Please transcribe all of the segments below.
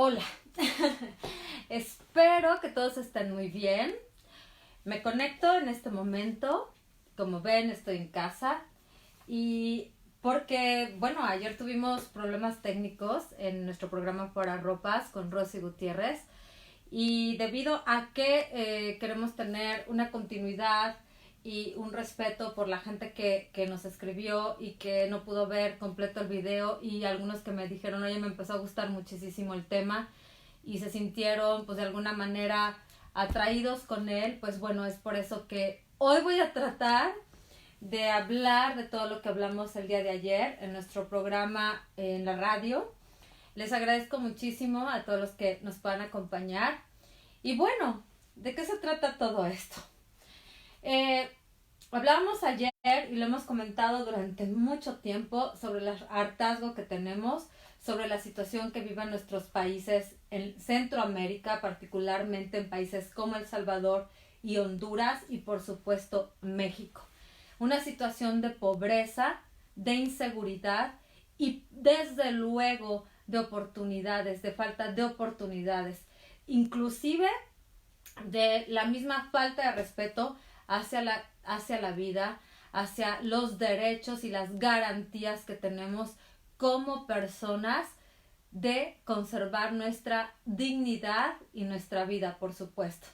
Hola, espero que todos estén muy bien. Me conecto en este momento, como ven estoy en casa y porque, bueno, ayer tuvimos problemas técnicos en nuestro programa para ropas con Rosy Gutiérrez y debido a que queremos tener una continuidad y un respeto por la gente que nos escribió y que no pudo ver completo el video y algunos que me dijeron, oye, me empezó a gustar muchísimo el tema y se sintieron pues de alguna manera atraídos con él, pues bueno, es por eso que hoy voy a tratar de hablar de todo lo que hablamos el día de ayer en nuestro programa en la radio. Les agradezco muchísimo a todos los que nos puedan acompañar. Y bueno, ¿de qué se trata todo esto? Hablábamos ayer y lo hemos comentado durante mucho tiempo sobre el hartazgo que tenemos, sobre la situación que viven nuestros países en Centroamérica, particularmente en países como El Salvador y Honduras y por supuesto México. Una situación de pobreza, de inseguridad y desde luego de oportunidades, de falta de oportunidades, inclusive de la misma falta de respeto hacia la vida, hacia los derechos y las garantías que tenemos como personas de conservar nuestra dignidad y nuestra vida, por supuesto.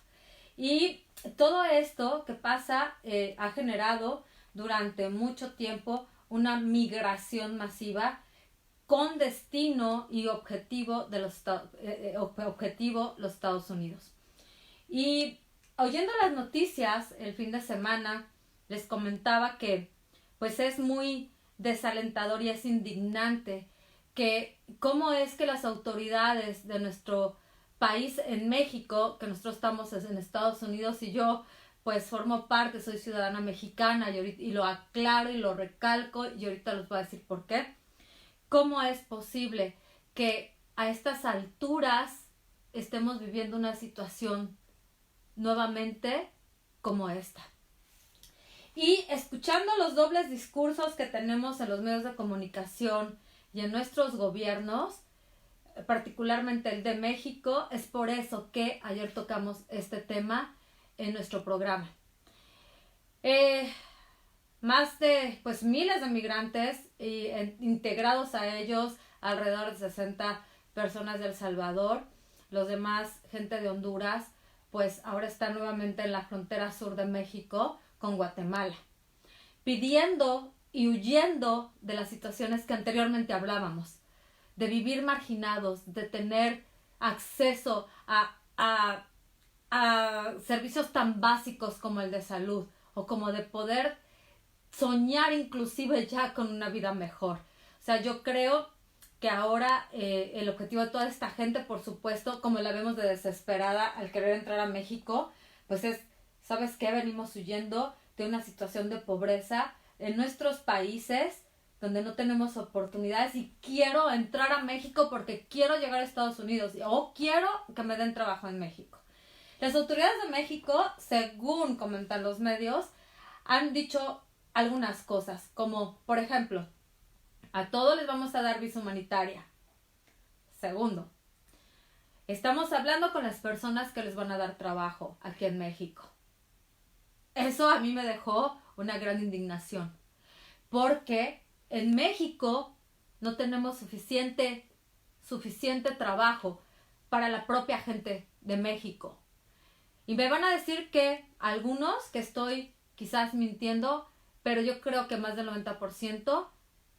Y todo esto que pasa ha generado durante mucho tiempo una migración masiva con destino y objetivo de los Estados Unidos. Y oyendo las noticias el fin de semana, les comentaba que pues es muy desalentador y es indignante que cómo es que las autoridades de nuestro país en México, que nosotros estamos en Estados Unidos y yo pues formo parte, soy ciudadana mexicana y lo aclaro y lo recalco y ahorita les voy a decir por qué. ¿Cómo es posible que a estas alturas estemos viviendo una situación nuevamente como esta? Y escuchando los dobles discursos que tenemos en los medios de comunicación y en nuestros gobiernos, particularmente el de México, es por eso que ayer tocamos este tema en nuestro programa. Más de pues miles de migrantes integrados a ellos, alrededor de 60 personas de El Salvador, los demás gente de Honduras, pues ahora están nuevamente en la frontera sur de México con Guatemala, pidiendo y huyendo de las situaciones que anteriormente hablábamos, de vivir marginados, de tener acceso a servicios tan básicos como el de salud o como de poder soñar inclusive ya con una vida mejor. O sea, yo creo que ahora el objetivo de toda esta gente, por supuesto, como la vemos de desesperada al querer entrar a México, pues es, ¿sabes qué? Venimos huyendo de una situación de pobreza en nuestros países donde no tenemos oportunidades y quiero entrar a México porque quiero llegar a Estados Unidos o quiero que me den trabajo en México. Las autoridades de México, según comentan los medios, han dicho algunas cosas, como por ejemplo, a todos les vamos a dar visa humanitaria. Segundo, estamos hablando con las personas que les van a dar trabajo aquí en México. Eso a mí me dejó una gran indignación, porque en México no tenemos suficiente trabajo para la propia gente de México. Y me van a decir que algunos, que estoy quizás mintiendo, pero yo creo que más del 90%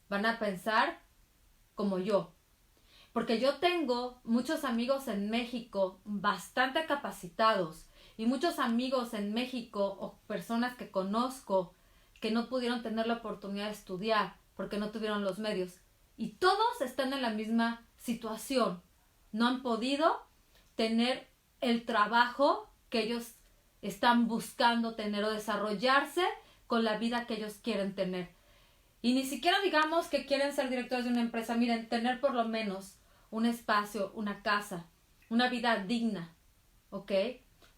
van a pensar como yo. Porque yo tengo muchos amigos en México bastante capacitados y muchos amigos en México o personas que conozco que no pudieron tener la oportunidad de estudiar porque no tuvieron los medios. Y todos están en la misma situación. No han podido tener el trabajo que ellos están buscando tener o desarrollarse con la vida que ellos quieren tener. Y ni siquiera digamos que quieren ser directores de una empresa. Miren, tener por lo menos un espacio, una casa, una vida digna, ¿ok?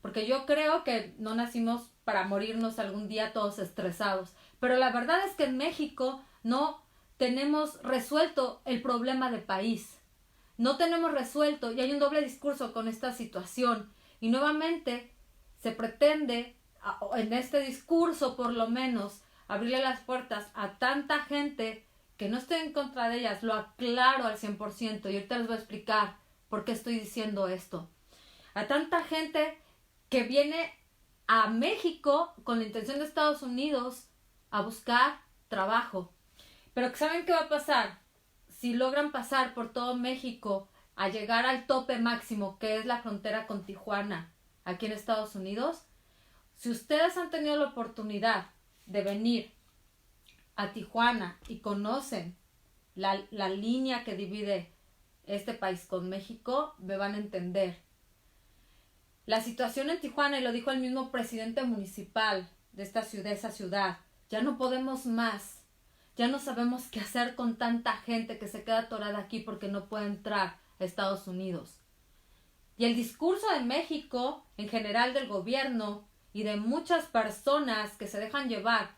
Porque yo creo que no nacimos para morirnos algún día todos estresados. Pero la verdad es que en México no tenemos resuelto el problema de país. no tenemos resuelto y hay un doble discurso con esta situación. Y nuevamente se pretende, en este discurso por lo menos, abrirle las puertas a tanta gente que no estoy en contra de ellas, lo aclaro al 100% y ahorita les voy a explicar por qué estoy diciendo esto. A tanta gente que viene a México con la intención de Estados Unidos a buscar trabajo. Pero ¿saben qué va a pasar? Si logran pasar por todo México a llegar al tope máximo, que es la frontera con Tijuana, aquí en Estados Unidos, si ustedes han tenido la oportunidad de venir a Tijuana y conocen la línea que divide este país con México, me van a entender. La situación en Tijuana, y lo dijo el mismo presidente municipal de esa ciudad, ya no podemos más. Ya no sabemos qué hacer con tanta gente que se queda atorada aquí porque no puede entrar a Estados Unidos. Y el discurso de México, en general del gobierno y de muchas personas que se dejan llevar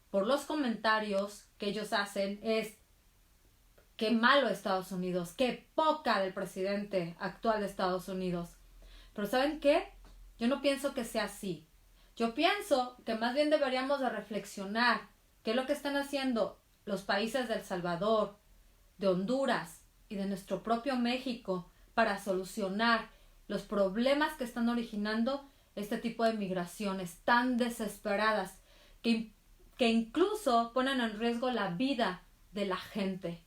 por los comentarios que ellos hacen es: qué malo Estados Unidos, qué poca del presidente actual de Estados Unidos. Pero ¿saben qué? Yo no pienso que sea así. Yo pienso que más bien deberíamos de reflexionar qué es lo que están haciendo los países de El Salvador, de Honduras y de nuestro propio México para solucionar los problemas que están originando este tipo de migraciones tan desesperadas que incluso ponen en riesgo la vida de la gente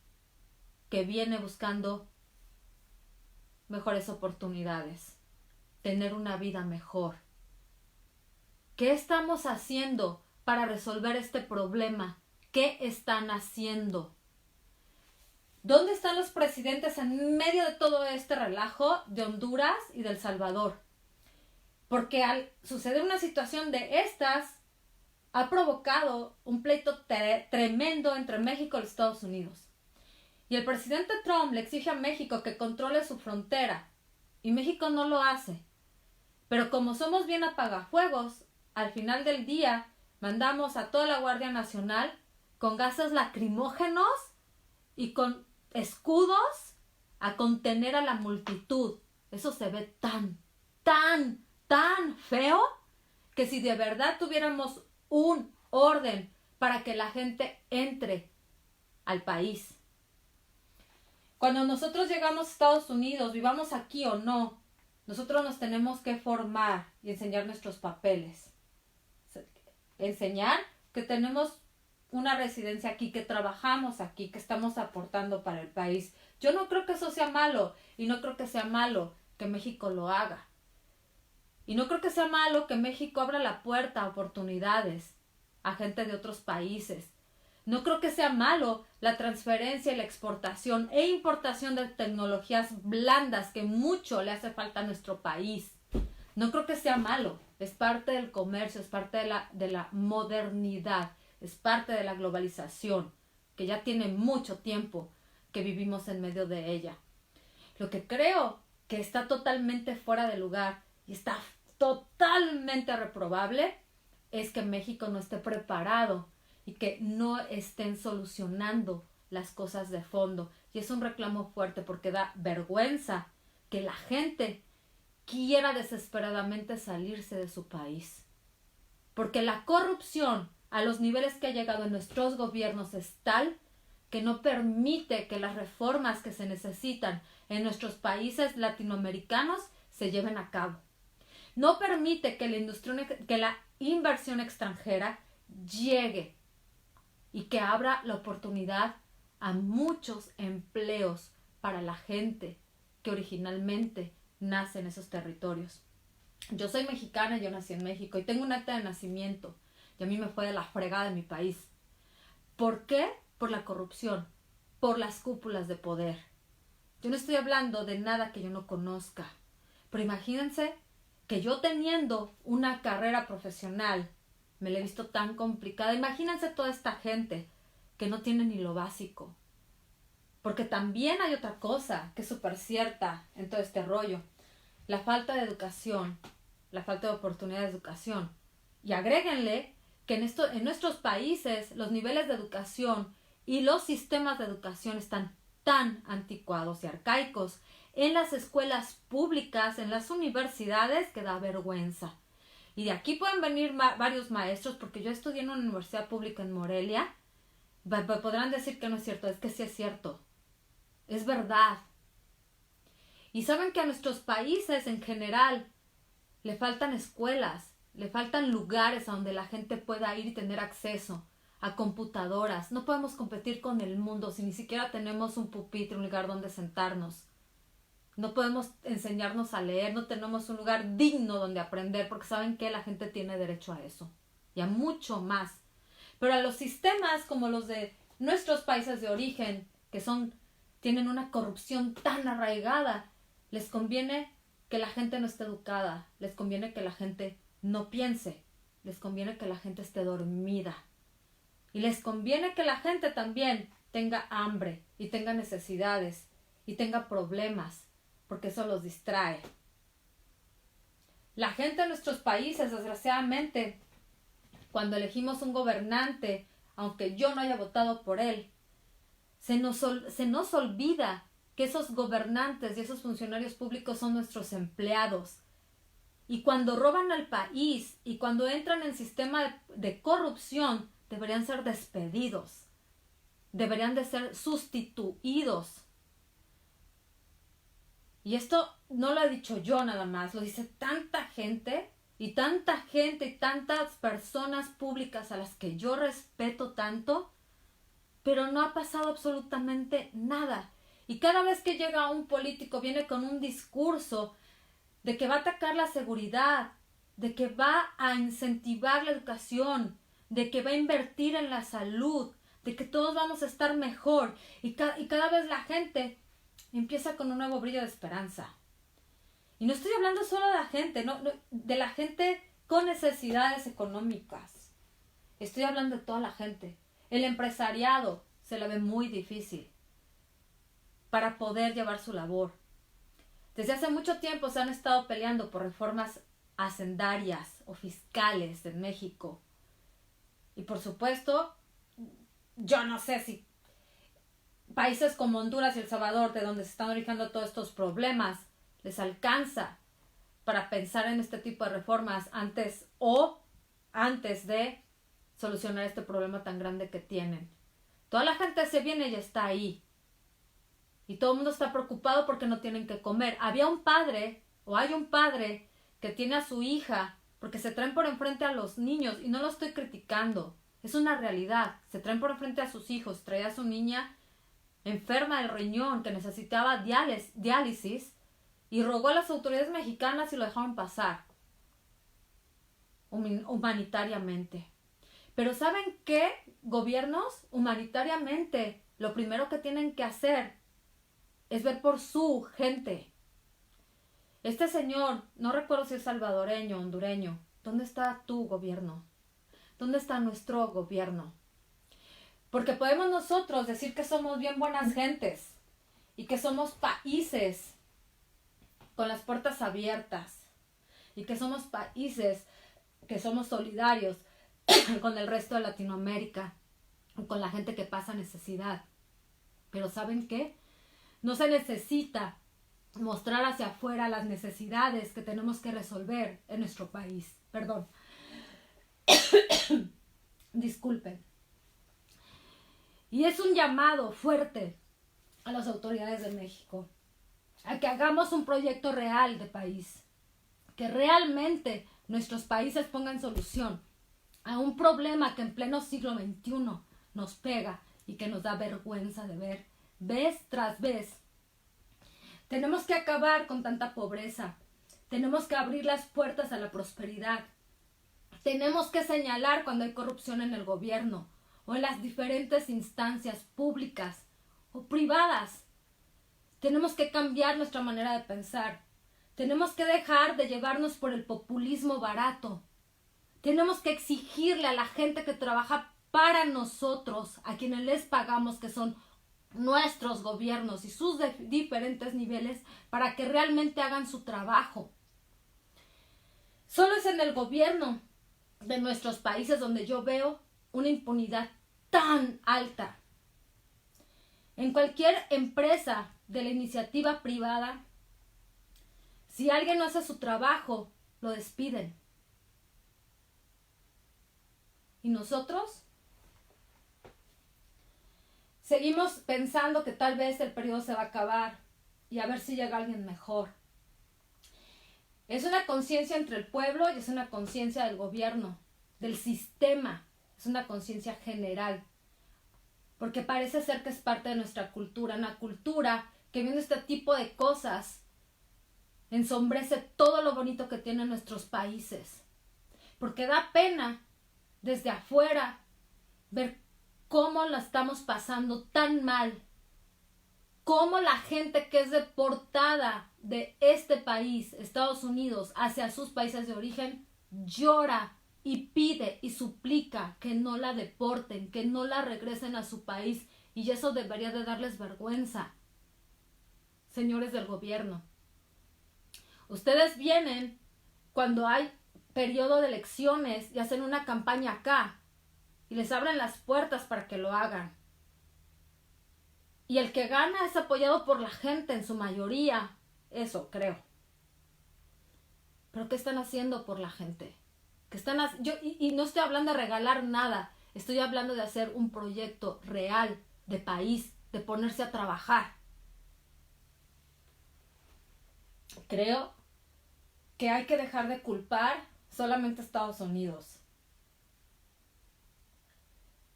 que viene buscando mejores oportunidades, tener una vida mejor. ¿Qué estamos haciendo para resolver este problema? ¿Qué están haciendo? ¿Dónde están los presidentes en medio de todo este relajo de Honduras y de El Salvador? Porque al suceder una situación de estas, ha provocado un pleito tremendo entre México y Estados Unidos. Y el presidente Trump le exige a México que controle su frontera. Y México no lo hace. Pero como somos bien apagafuegos, al final del día mandamos a toda la Guardia Nacional con gases lacrimógenos y con escudos a contener a la multitud. Eso se ve tan feo que si de verdad tuviéramos un orden para que la gente entre al país. Cuando nosotros llegamos a Estados Unidos, vivamos aquí o no, nosotros nos tenemos que formar y enseñar nuestros papeles. Enseñar que tenemos una residencia aquí, que trabajamos aquí, que estamos aportando para el país. Yo no creo que eso sea malo y no creo que sea malo que México lo haga. Y no creo que sea malo que México abra la puerta a oportunidades a gente de otros países. No creo que sea malo la transferencia y la exportación e importación de tecnologías blandas que mucho le hace falta a nuestro país. No creo que sea malo. Es parte del comercio, es parte de la modernidad. Es parte de la globalización, que ya tiene mucho tiempo que vivimos en medio de ella. Lo que creo que está totalmente fuera de lugar y está totalmente reprobable es que México no esté preparado y que no estén solucionando las cosas de fondo. Y es un reclamo fuerte porque da vergüenza que la gente quiera desesperadamente salirse de su país. Porque la corrupción a los niveles que ha llegado en nuestros gobiernos es tal que no permite que las reformas que se necesitan en nuestros países latinoamericanos se lleven a cabo. No permite que la inversión extranjera llegue y que abra la oportunidad a muchos empleos para la gente que originalmente nace en esos territorios. Yo soy mexicana, yo nací en México y tengo un acta de nacimiento. Y a mí me fue de la fregada de mi país. ¿Por qué? Por la corrupción, por las cúpulas de poder. Yo no estoy hablando de nada que yo no conozca. Pero imagínense que yo teniendo una carrera profesional, me la he visto tan complicada. Imagínense toda esta gente que no tiene ni lo básico. Porque también hay otra cosa que es súper cierta en todo este rollo. La falta de educación, la falta de oportunidad de educación. Y agréguenle que en nuestros países los niveles de educación y los sistemas de educación están tan anticuados y arcaicos en las escuelas públicas, en las universidades, que da vergüenza. Y de aquí pueden venir varios maestros, porque yo estudié en una universidad pública en Morelia. Podrán decir que no es cierto, es que sí es cierto. Es verdad. Y saben que a nuestros países en general le faltan escuelas, le faltan lugares a donde la gente pueda ir y tener acceso a computadoras. No podemos competir con el mundo si ni siquiera tenemos un pupitre, un lugar donde sentarnos. No podemos enseñarnos a leer, no tenemos un lugar digno donde aprender, porque saben que la gente tiene derecho a eso y a mucho más. Pero a los sistemas como los de nuestros países de origen, que tienen una corrupción tan arraigada, les conviene que la gente no esté educada, les conviene que la gente no piense, les conviene que la gente esté dormida. Y les conviene que la gente también tenga hambre y tenga necesidades y tenga problemas, porque eso los distrae. La gente de nuestros países, desgraciadamente, cuando elegimos un gobernante, aunque yo no haya votado por él, se nos olvida que esos gobernantes y esos funcionarios públicos son nuestros empleados. Y cuando roban al país y cuando entran en sistema de corrupción, deberían ser despedidos, deberían de ser sustituidos. Y esto no lo he dicho yo nada más, lo dice tanta gente y tantas personas públicas a las que yo respeto tanto, pero no ha pasado absolutamente nada. Y cada vez que llega un político viene con un discurso de que va a atacar la seguridad, de que va a incentivar la educación, de que va a invertir en la salud, de que todos vamos a estar mejor. Y cada vez la gente empieza con un nuevo brillo de esperanza. Y no estoy hablando solo de la gente, de la gente con necesidades económicas. Estoy hablando de toda la gente. El empresariado se le ve muy difícil para poder llevar su labor. Desde hace mucho tiempo se han estado peleando por reformas hacendarias o fiscales en México. Y por supuesto, yo no sé si países como Honduras y El Salvador, de donde se están originando todos estos problemas, les alcanza para pensar en este tipo de reformas antes de solucionar este problema tan grande que tienen. Toda la gente se viene y está ahí. Y todo el mundo está preocupado porque no tienen que comer. Hay un padre que tiene a su hija porque se traen por enfrente a los niños, y no lo estoy criticando, es una realidad. Se traen por enfrente a sus hijos. Traía a su niña enferma del riñón que necesitaba diálisis y rogó a las autoridades mexicanas y lo dejaron pasar humanitariamente. Pero ¿saben qué? Gobiernos humanitariamente lo primero que tienen que hacer es ver por su gente. Este señor, no recuerdo si es salvadoreño o hondureño. ¿Dónde está tu gobierno? ¿Dónde está nuestro gobierno? Porque podemos nosotros decir que somos bien buenas gentes y que somos países con las puertas abiertas y que somos países que somos solidarios con el resto de Latinoamérica, con la gente que pasa necesidad. Pero ¿saben qué? No se necesita mostrar hacia afuera las necesidades que tenemos que resolver en nuestro país. Perdón. Disculpen. Y es un llamado fuerte a las autoridades de México a que hagamos un proyecto real de país, que realmente nuestros países pongan solución a un problema que en pleno siglo XXI nos pega y que nos da vergüenza de ver vez tras vez. Tenemos que acabar con tanta pobreza, tenemos que abrir las puertas a la prosperidad, tenemos que señalar cuando hay corrupción en el gobierno o en las diferentes instancias públicas o privadas. Tenemos que cambiar nuestra manera de pensar. Tenemos que dejar de llevarnos por el populismo barato. Tenemos que exigirle a la gente que trabaja para nosotros, a quienes les pagamos, que son nuestros gobiernos y sus diferentes niveles, para que realmente hagan su trabajo. Solo es en el gobierno de nuestros países donde yo veo una impunidad tan alta. En cualquier empresa de la iniciativa privada. Si alguien no hace su trabajo, lo despiden. ¿Y nosotros? Seguimos pensando que tal vez el periodo se va a acabar y a ver si llega alguien mejor. Es una conciencia entre el pueblo y es una conciencia del gobierno, del sistema. Es una conciencia general. Porque parece ser que es parte de nuestra cultura. Una cultura que viendo este tipo de cosas ensombrece todo lo bonito que tienen nuestros países. Porque da pena desde afuera ver cómo la estamos pasando tan mal. Cómo la gente que es deportada de este país, Estados Unidos, hacia sus países de origen, llora y pide y suplica que no la deporten, que no la regresen a su país. Y eso debería de darles vergüenza. Señores del gobierno, ustedes vienen cuando hay periodo de elecciones y hacen una campaña acá y les abren las puertas para que lo hagan. Y el que gana es apoyado por la gente en su mayoría. Eso creo. ¿Pero qué están haciendo por la gente? Y no estoy hablando de regalar nada. Estoy hablando de hacer un proyecto real de país, de ponerse a trabajar. Creo que hay que dejar de culpar solamente a Estados Unidos.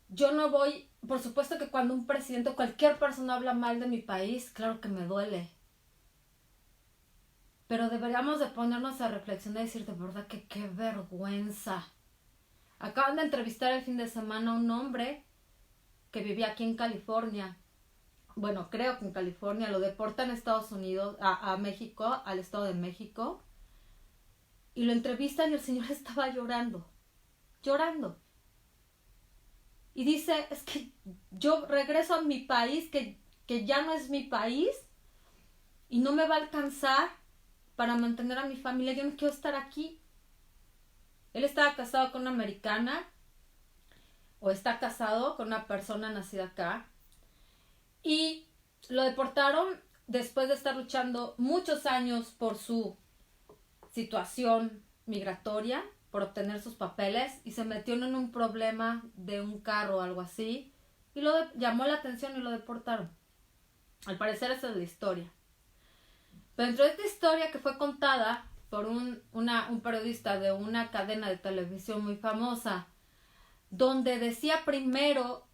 Yo no voy, por supuesto que cuando un presidente o cualquier persona habla mal de mi país, claro que me duele. Pero deberíamos de ponernos a reflexionar y decir de verdad que qué vergüenza. Acaban de entrevistar el fin de semana a un hombre que vivía aquí en California. Bueno, creo que en California. Lo deportan a Estados Unidos, a México, al Estado de México. Y lo entrevistan y el señor estaba llorando. Llorando. Y dice, es que yo regreso a mi país, que ya no es mi país, y no me va a alcanzar para mantener a mi familia. Yo no quiero estar aquí. Él estaba casado con una americana, o está casado con una persona nacida acá, y lo deportaron después de estar luchando muchos años por su situación migratoria, por obtener sus papeles, y se metió en un problema de un carro o algo así, y llamó la atención y lo deportaron. Al parecer esa es la historia. Pero dentro de esta historia que fue contada por un periodista de una cadena de televisión muy famosa, donde decía primero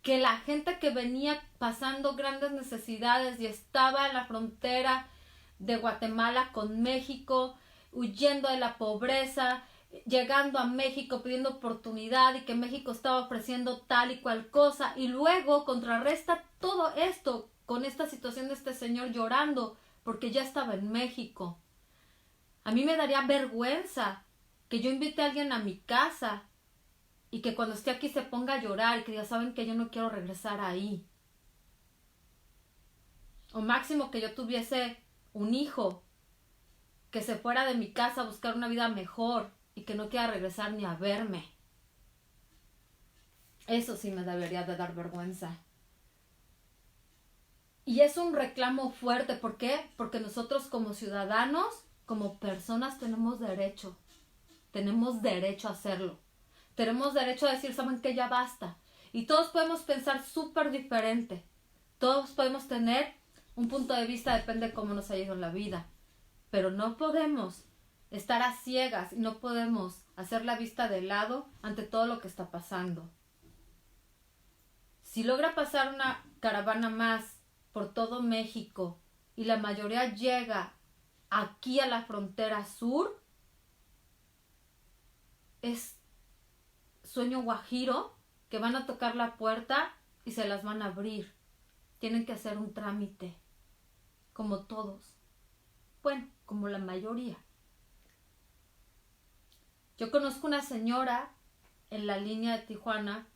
que la gente que venía pasando grandes necesidades y estaba en la frontera de Guatemala con México, huyendo de la pobreza, llegando a México pidiendo oportunidad y que México estaba ofreciendo tal y cual cosa, y luego contrarresta todo esto con esta situación de este señor llorando porque ya estaba en México. A mí me daría vergüenza que yo invite a alguien a mi casa y que cuando esté aquí se ponga a llorar y que ya saben que yo no quiero regresar ahí. O máximo que yo tuviese un hijo que se fuera de mi casa a buscar una vida mejor y que no quiera regresar ni a verme. Eso sí me debería de dar vergüenza. Y es un reclamo fuerte. ¿Por qué? Porque nosotros como ciudadanos, como personas, tenemos derecho. Tenemos derecho a hacerlo. Tenemos derecho a decir, ¿saben qué? Ya basta. Y todos podemos pensar súper diferente. Todos podemos tener un punto de vista, depende de cómo nos ha ido en la vida. Pero no podemos estar a ciegas y no podemos hacer la vista de lado ante todo lo que está pasando. Si logra pasar una caravana más por todo México y la mayoría llega aquí a la frontera sur, es sueño guajiro que van a tocar la puerta y se las van a abrir. Tienen que hacer un trámite, como todos. Bueno, como la mayoría. Yo conozco una señora en la línea de Tijuana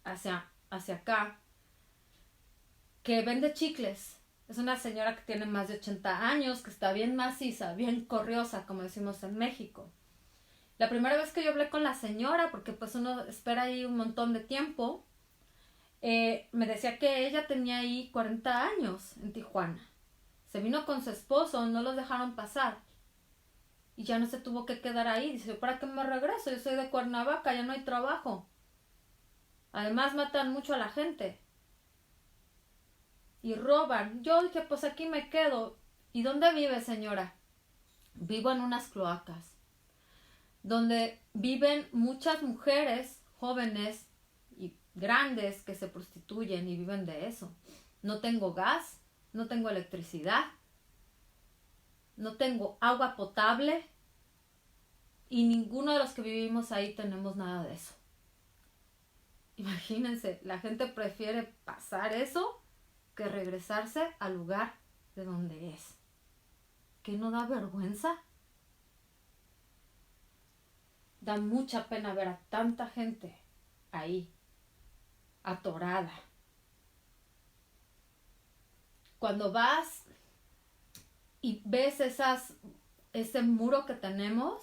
hacia acá que vende chicles. Es una señora que tiene más de 80 años, que está bien maciza, bien corriosa, como decimos en México. La primera vez que yo hablé con la señora, porque pues uno espera ahí un montón de tiempo, me decía que ella tenía ahí 40 años en Tijuana. Se vino con su esposo, no los dejaron pasar. Y ya no se tuvo que quedar ahí. Dice, ¿para qué me regreso? Yo soy de Cuernavaca, ya no hay trabajo. Además matan mucho a la gente. Y roban. Yo dije, pues aquí me quedo. ¿Y dónde vive, señora? Vivo en unas cloacas. Donde viven muchas mujeres jóvenes y grandes que se prostituyen y viven de eso. No tengo gas, no tengo electricidad, no tengo agua potable y ninguno de los que vivimos ahí tenemos nada de eso. Imagínense, la gente prefiere pasar eso que regresarse al lugar de donde es. ¿Qué no da vergüenza? Da mucha pena ver a tanta gente ahí, atorada. Cuando vas y ves ese muro que tenemos,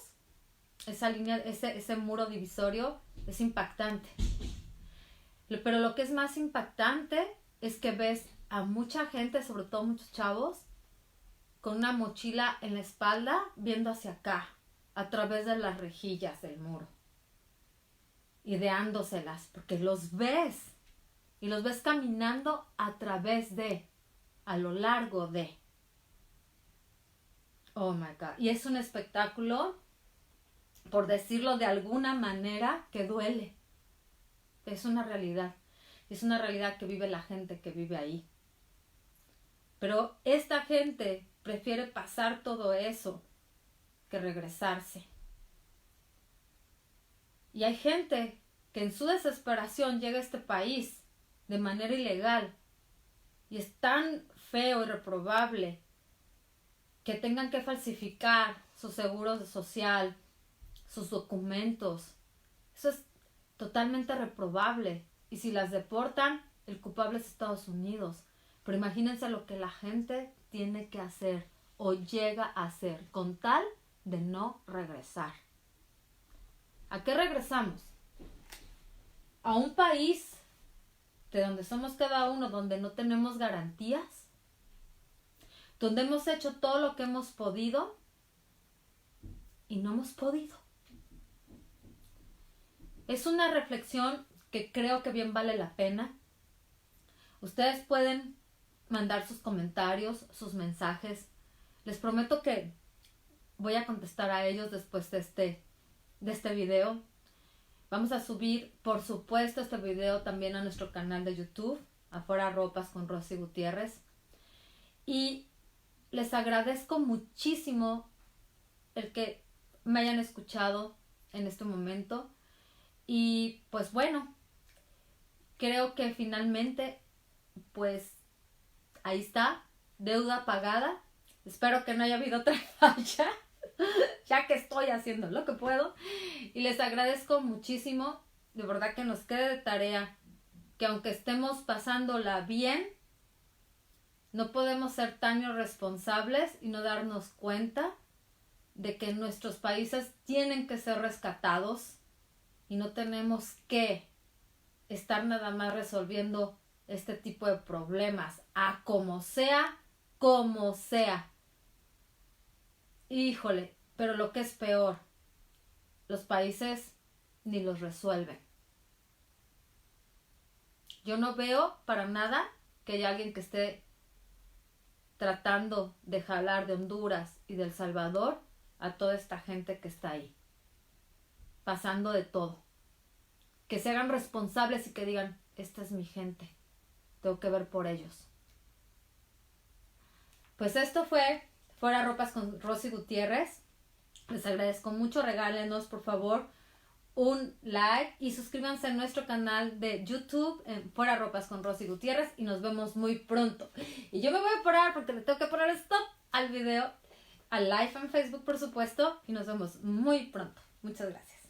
esa línea, ese muro divisorio, es impactante. Pero lo que es más impactante es que ves a mucha gente, sobre todo muchos chavos, con una mochila en la espalda, viendo hacia acá, a través de las rejillas del muro, ideándoselas, porque los ves, y los ves caminando a través de, a lo largo de. Oh my God. Y es un espectáculo, por decirlo de alguna manera, que duele. Es una realidad. Es una realidad que vive la gente que vive ahí. Pero esta gente prefiere pasar todo eso que regresarse. Y hay gente que en su desesperación llega a este país de manera ilegal y es tan feo y reprobable que tengan que falsificar sus seguros social, sus documentos. Eso es totalmente reprobable. Y si las deportan, el culpable es Estados Unidos. Pero imagínense lo que la gente tiene que hacer o llega a hacer con tal de no regresar. ¿A qué regresamos? ¿A un país de donde somos cada uno, donde no tenemos garantías? ¿Donde hemos hecho todo lo que hemos podido y no hemos podido? Es una reflexión que creo que bien vale la pena. Ustedes pueden mandar sus comentarios, sus mensajes. Les prometo que voy a contestar a ellos después de este video. Vamos a subir, por supuesto, este video también a nuestro canal de YouTube, Afuera Ropas con Rosy Gutiérrez. Y les agradezco muchísimo el que me hayan escuchado en este momento. Y pues bueno, creo que finalmente, pues ahí está, deuda pagada. Espero que no haya habido otra falla, ya que estoy haciendo lo que puedo. Y les agradezco muchísimo, de verdad que nos quede de tarea que aunque estemos pasándola bien, no podemos ser tan irresponsables y no darnos cuenta de que nuestros países tienen que ser rescatados y no tenemos que estar nada más resolviendo este tipo de problemas a como sea, como sea. Híjole, pero lo que es peor, los países ni los resuelven. Yo no veo para nada que haya alguien que esté tratando de jalar de Honduras y de El Salvador a toda esta gente que está ahí, pasando de todo. Que se hagan responsables y que digan, esta es mi gente, tengo que ver por ellos. Pues esto fue Fuera Ropas con Rosy Gutiérrez. Les agradezco mucho, regálenos por favor un like y suscríbanse a nuestro canal de YouTube en Fuera Ropas con Rosy Gutiérrez y nos vemos muy pronto. Y yo me voy a parar porque le tengo que poner stop al video, al live en Facebook por supuesto, y nos vemos muy pronto. Muchas gracias.